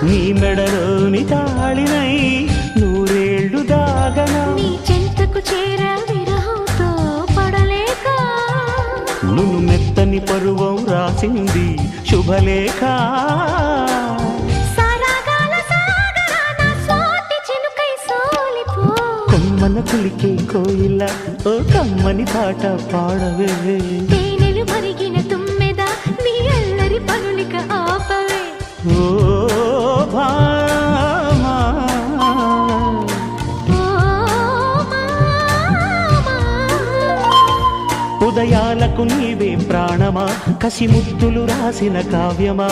నీ మెడలోని తాళినై నూరేళ్లు దాగనా నీ చెంతకు చేరా విరహంతో పడలేక నును మెత్తని పరువం రాసింది శుభలేఖ సరాగాల సాగరాన స్వాతి చినుకై సోలిపో కొమ్మన కులికే కోయిల ఓ కమ్మని పాట పాడవే తేనెలు మరిగిన తుమ్మెద నీ అల్లరి పనులిక ఆపవే ఓ భామా ఓ మామా ఉదయాలకు నీవే ప్రాణమా కసి ముద్దులు రాసిన కావ్యమా